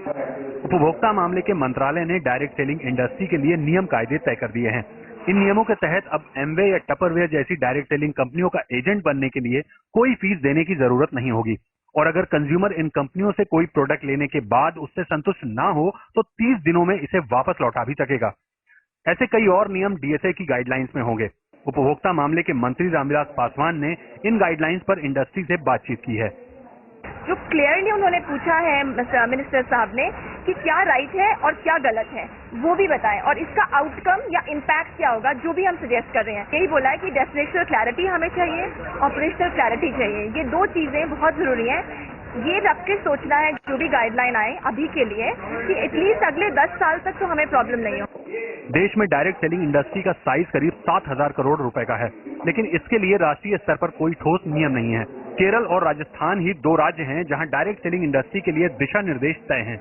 उपभोक्ता मामले के मंत्रालय ने डायरेक्ट सेलिंग इंडस्ट्री के लिए नियम कायदे तय कर दिए हैं। इन नियमों के तहत अब एमवे या टपरवेयर जैसी डायरेक्ट सेलिंग कंपनियों का एजेंट बनने के लिए कोई फीस देने की जरूरत नहीं होगी और अगर कंज्यूमर इन कंपनियों से कोई प्रोडक्ट लेने के बाद उससे संतुष्ट ना हो तो 30 दिनों में इसे वापस लौटा भी सकेगा। ऐसे कई और नियम डीएसए की गाइडलाइंस में होंगे। उपभोक्ता मामले के मंत्री रामविलास पासवान ने इन गाइडलाइंस पर इंडस्ट्री से बातचीत की है। जो क्लियरली उन्होंने पूछा है मिनिस्टर साहब ने कि क्या राइट है और क्या गलत है वो भी बताएं और इसका आउटकम या इम्पैक्ट क्या होगा जो भी हम सजेस्ट कर रहे हैं। यही बोला है कि डेफिनेशनल क्लैरिटी हमें चाहिए, ऑपरेशनल क्लैरिटी चाहिए। ये दो चीजें बहुत जरूरी हैं। ये रख के सोचना है जो भी गाइडलाइन आए अभी के लिए कि एटलीस्ट अगले 10 साल तक तो हमें प्रॉब्लम नहीं हो। देश में डायरेक्ट सेलिंग इंडस्ट्री का साइज करीब 7,000 करोड़ रुपए का है, लेकिन इसके लिए राष्ट्रीय स्तर पर कोई ठोस नियम नहीं है। केरल और राजस्थान ही 2 राज्य हैं जहां डायरेक्ट सेलिंग इंडस्ट्री के लिए दिशा निर्देश तय हैं।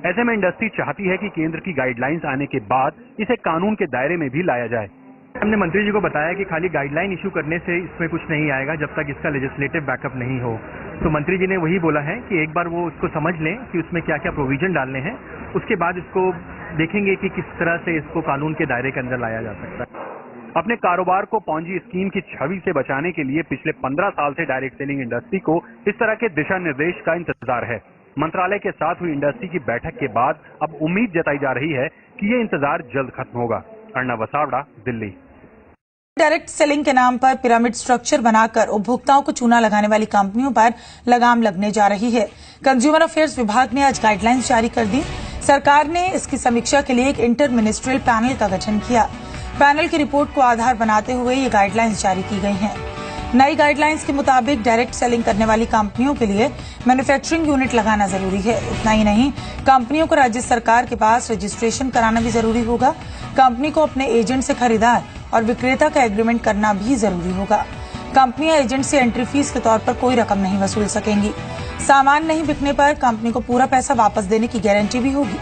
ऐसे में इंडस्ट्री चाहती है कि केंद्र की गाइडलाइंस आने के बाद इसे कानून के दायरे में भी लाया जाए। हमने मंत्री जी को बताया कि खाली गाइडलाइन इशू करने से इसमें कुछ नहीं आएगा जब तक इसका लेजिस्लेटिव बैकअप नहीं हो। तो मंत्री जी ने वही बोला है कि एक बार वो इसको समझ लें कि उसमें क्या क्या प्रोविजन डालने हैं, उसके बाद इसको देखेंगे कि किस तरह से इसको कानून के दायरे के अंदर लाया जा सकता है। अपने कारोबार को पॉन्जी स्कीम की छवि से बचाने के लिए पिछले 15 साल से डायरेक्ट सेलिंग इंडस्ट्री को इस तरह के दिशा निर्देश का इंतजार है। मंत्रालय के साथ हुई इंडस्ट्री की बैठक के बाद अब उम्मीद जताई जा रही है कि ये इंतजार जल्द खत्म होगा। अर्णव वसावड़ा, दिल्ली। डायरेक्ट सेलिंग के नाम पर पिरामिड स्ट्रक्चर बनाकर उपभोक्ताओं को चूना लगाने वाली कंपनियों पर लगाम लगने जा रही है। कंज्यूमर अफेयर्स विभाग ने आज गाइडलाइंस जारी कर दी। सरकार ने इसकी समीक्षा के लिए एक इंटर मिनिस्ट्रियल पैनल का गठन किया। पैनल की रिपोर्ट को आधार बनाते हुए ये गाइडलाइंस जारी की गई हैं। नई गाइडलाइंस के मुताबिक डायरेक्ट सेलिंग करने वाली कंपनियों के लिए मैन्युफैक्चरिंग यूनिट लगाना जरूरी है। इतना ही नहीं, कंपनियों को राज्य सरकार के पास रजिस्ट्रेशन कराना भी जरूरी होगा। कंपनी को अपने एजेंट से खरीदार और विक्रेता का एग्रीमेंट करना भी जरूरी होगा। कंपनियां एजेंट से एंट्री फीस के तौर पर कोई रकम नहीं वसूल सकेंगी। सामान नहीं बिकने पर कंपनी को पूरा पैसा वापस देने की गारंटी भी होगी।